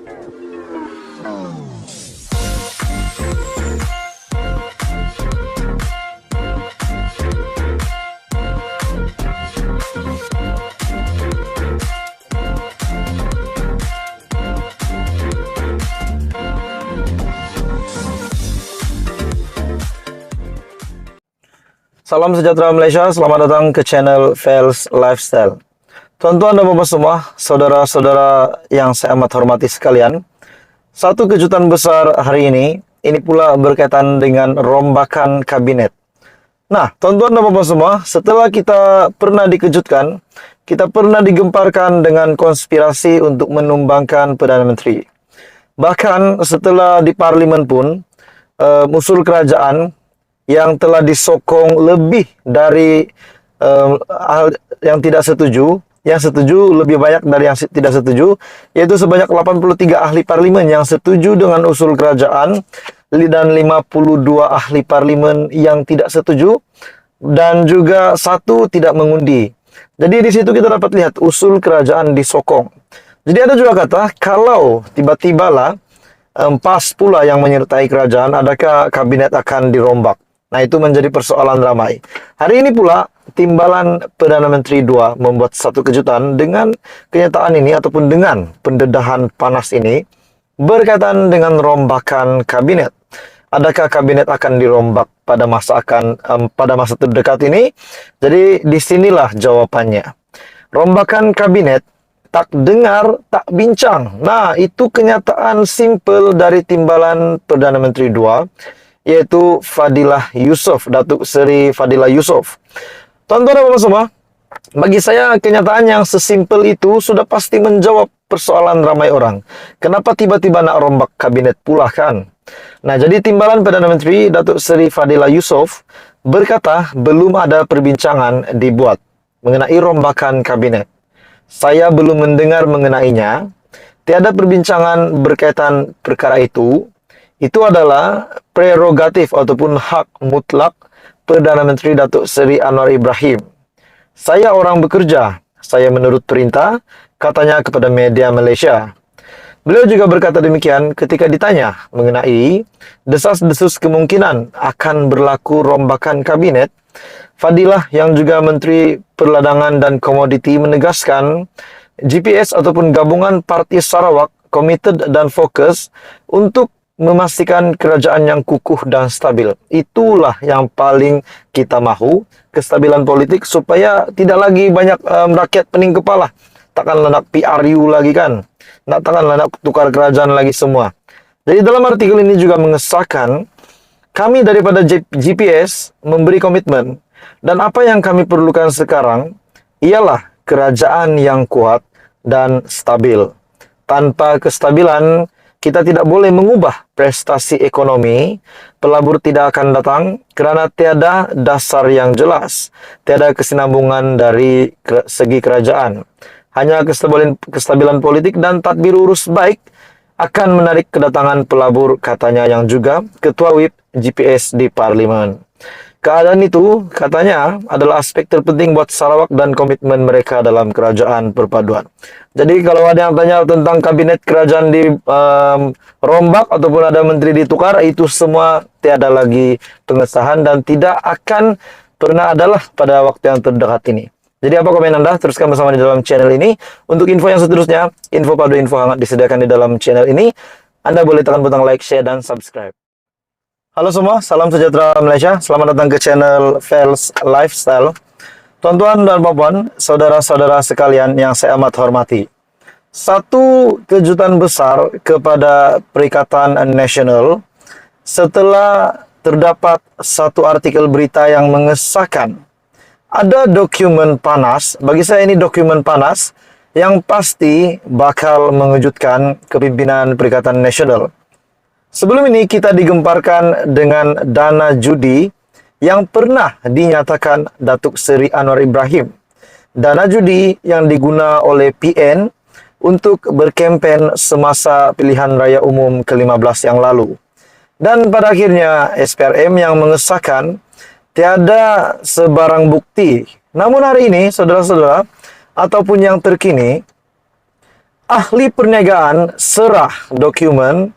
Salam sejahtera Malaysia, selamat datang ke channel Fels Lifestyle. Tuan-tuan dan bapak semua, saudara-saudara yang saya amat hormati sekalian, satu kejutan besar hari ini pula berkaitan dengan rombakan kabinet. Nah, tuan-tuan dan bapak semua, setelah kita pernah dikejutkan, kita pernah digemparkan dengan konspirasi untuk menumbangkan Perdana Menteri. Bahkan setelah di parlimen pun, usul kerajaan yang telah disokong lebih dari yang tidak setuju, yang setuju lebih banyak dari yang tidak setuju, yaitu sebanyak 83 ahli parlimen yang setuju dengan usul kerajaan dan 52 ahli parlimen yang tidak setuju, dan juga satu tidak mengundi. Jadi di situ kita dapat lihat usul kerajaan disokong. Jadi ada juga kata, kalau tiba-tibalah PAS pula yang menyertai kerajaan, adakah kabinet akan dirombak? Nah, itu menjadi persoalan ramai. Hari ini pula, timbalan Perdana Menteri 2 membuat satu kejutan dengan kenyataan ini ataupun dengan pendedahan panas ini berkaitan dengan rombakan kabinet. Adakah kabinet akan dirombak pada masa terdekat ini? Jadi, disinilah jawabannya. Rombakan kabinet tak dengar, tak bincang. Nah, itu kenyataan simple dari timbalan Perdana Menteri 2, yaitu Fadilah Yusof, Datuk Seri Fadilah Yusof. Tuan-tuan dan bapak semua, bagi saya kenyataan yang sesimpel itu sudah pasti menjawab persoalan ramai orang. Kenapa tiba-tiba nak rombak kabinet pula kan? Nah, jadi timbalan Perdana Menteri Datuk Seri Fadilah Yusof berkata belum ada perbincangan dibuat mengenai rombakan kabinet. Saya belum mendengar mengenainya. Tiada perbincangan berkaitan perkara itu. Itu adalah prerogatif ataupun hak mutlak Perdana Menteri Datuk Seri Anwar Ibrahim. Saya orang bekerja, saya menurut perintah, katanya kepada media Malaysia. Beliau juga berkata demikian ketika ditanya mengenai desas-desus kemungkinan akan berlaku rombakan kabinet. Fadilah yang juga Menteri Perdagangan dan Komoditi menegaskan GPS ataupun Gabungan Parti Sarawak committed dan fokus untuk memastikan kerajaan yang kukuh dan stabil. Itulah yang paling kita mahu, kestabilan politik supaya tidak lagi banyak rakyat pening kepala. Takkanlah nak PRU lagi kan? Takkanlah nak tukar kerajaan lagi semua. Jadi dalam artikel ini juga mengesahkan kami daripada GPS memberi komitmen, dan apa yang kami perlukan sekarang ialah kerajaan yang kuat dan stabil. Tanpa kestabilan, kita tidak boleh mengubah prestasi ekonomi. Pelabur tidak akan datang kerana tiada dasar yang jelas. Tiada kesinambungan dari segi kerajaan. Hanya kestabilan politik dan tadbir urus baik akan menarik kedatangan pelabur, katanya, yang juga Ketua Whip GPS di Parlimen. Keadaan itu, katanya, adalah aspek terpenting buat Sarawak dan komitmen mereka dalam kerajaan perpaduan. Jadi, kalau ada yang tanya tentang kabinet kerajaan di rombak ataupun ada menteri ditukar, itu semua tiada lagi pengesahan dan tidak akan pernah adalah pada waktu yang terdekat ini. Jadi, apa komen Anda? Teruskan bersama di dalam channel ini. Untuk info yang seterusnya, info padu info hangat disediakan di dalam channel ini. Anda boleh tekan butang like, share, dan subscribe. Halo semua, salam sejahtera Malaysia. Selamat datang ke channel Fels Lifestyle. Tuan-tuan dan puan, saudara-saudara sekalian yang saya amat hormati. Satu kejutan besar kepada Perikatan Nasional setelah terdapat satu artikel berita yang mengesahkan ada dokumen panas. Bagi saya ini dokumen panas yang pasti bakal mengejutkan kepimpinan Perikatan Nasional. Sebelum ini kita digemparkan dengan dana judi yang pernah dinyatakan Datuk Seri Anwar Ibrahim. Dana judi yang diguna oleh PN untuk berkempen semasa pilihan raya umum ke-15 yang lalu. Dan pada akhirnya SPRM yang mengesahkan tiada sebarang bukti. Namun hari ini, saudara-saudara, ataupun yang terkini, ahli perniagaan serah dokumen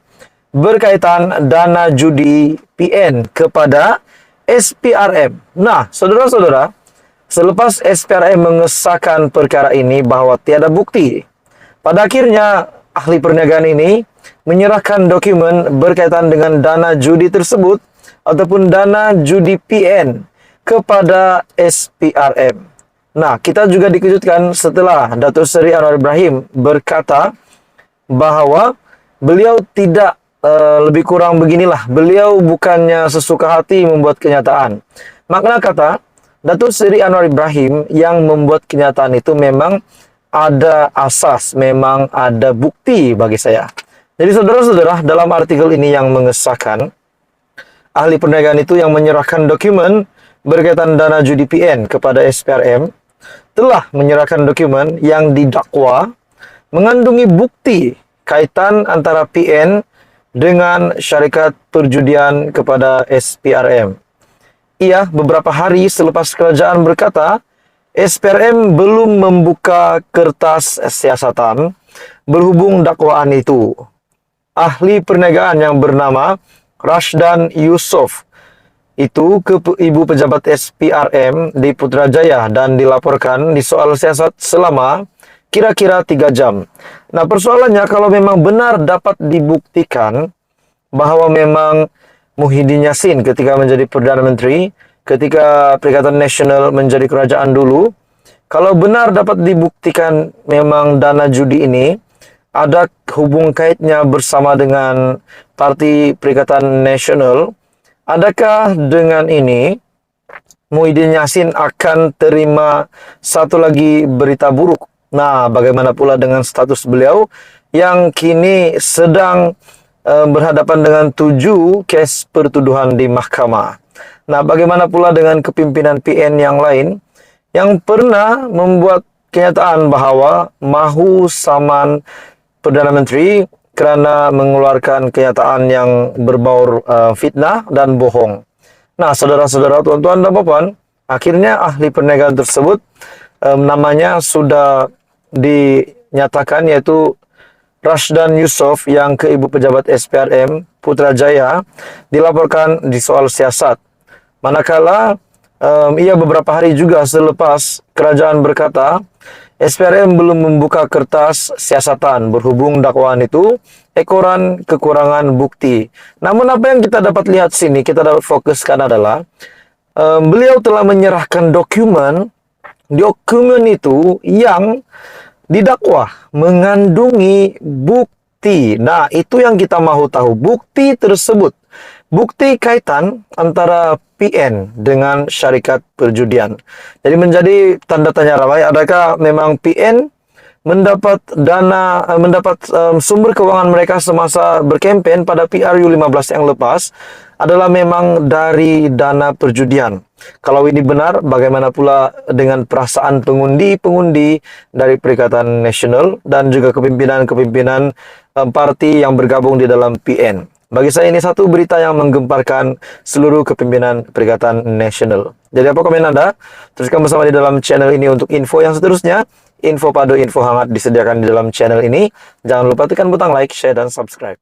berkaitan dana judi PN kepada SPRM. Nah, saudara-saudara, selepas SPRM mengesahkan perkara ini bahwa tiada bukti, pada akhirnya ahli perniagaan ini menyerahkan dokumen berkaitan dengan dana judi tersebut ataupun dana judi PN kepada SPRM. Nah, kita juga dikejutkan setelah Datuk Seri Anwar Ibrahim berkata bahwa beliau tidak lebih kurang beginilah. Beliau bukannya sesuka hati membuat kenyataan. Makna kata, Datuk Seri Anwar Ibrahim yang membuat kenyataan itu memang ada asas, memang ada bukti bagi saya. Jadi saudara-saudara, dalam artikel ini yang mengesahkan, ahli perniagaan itu yang menyerahkan dokumen berkaitan dana judi PN kepada SPRM, telah menyerahkan dokumen yang didakwa mengandungi bukti kaitan antara PN dengan syarikat perjudian kepada SPRM. Ia beberapa hari selepas kerajaan berkata, SPRM belum membuka kertas siasatan berhubung dakwaan itu. Ahli perniagaan yang bernama Rashdan Yusof itu ke ibu pejabat SPRM di Putrajaya dan dilaporkan di soal siasat selama kira-kira 3 jam. Nah, persoalannya kalau memang benar dapat dibuktikan bahwa memang Muhyiddin Yassin ketika menjadi Perdana Menteri, ketika Perikatan Nasional menjadi kerajaan dulu, kalau benar dapat dibuktikan memang dana judi ini ada hubung kaitnya bersama dengan Parti Perikatan Nasional, adakah dengan ini Muhyiddin Yassin akan terima satu lagi berita buruk? Nah, bagaimana pula dengan status beliau yang kini sedang berhadapan dengan 7 kes pertuduhan di mahkamah? Nah, bagaimana pula dengan kepimpinan PN yang lain yang pernah membuat kenyataan bahwa mahu saman Perdana Menteri kerana mengeluarkan kenyataan yang berbau fitnah dan bohong. Nah, saudara-saudara, tuan-tuan dan puan, akhirnya ahli perniagaan tersebut namanya sudah dinyatakan, yaitu Rashdan Yusof yang ke ibu pejabat SPRM Putrajaya dilaporkan di soal siasat. Manakala ia beberapa hari juga selepas kerajaan berkata SPRM belum membuka kertas siasatan berhubung dakwaan itu ekoran kekurangan bukti. Namun apa yang kita dapat lihat sini, kita dapat fokuskan adalah beliau telah menyerahkan dokumen itu yang didakwa mengandungi bukti. Nah, itu yang kita mahu tahu, bukti tersebut. Bukti kaitan antara PN dengan syarikat perjudian. Jadi menjadi tanda tanya ramai, adakah memang PN mendapat dana, sumber keuangan mereka semasa berkempen pada PRU15 yang lepas adalah memang dari dana perjudian. Kalau ini benar, bagaimana pula dengan perasaan pengundi-pengundi dari Perikatan Nasional dan juga kepimpinan-kepimpinan parti yang bergabung di dalam PN? Bagi saya ini satu berita yang menggemparkan seluruh kepimpinan Perikatan Nasional. Jadi apa komen Anda? Teruskan bersama di dalam channel ini untuk info yang seterusnya. Info padu, info hangat disediakan di dalam channel ini. Jangan lupa tekan butang like, share, dan subscribe.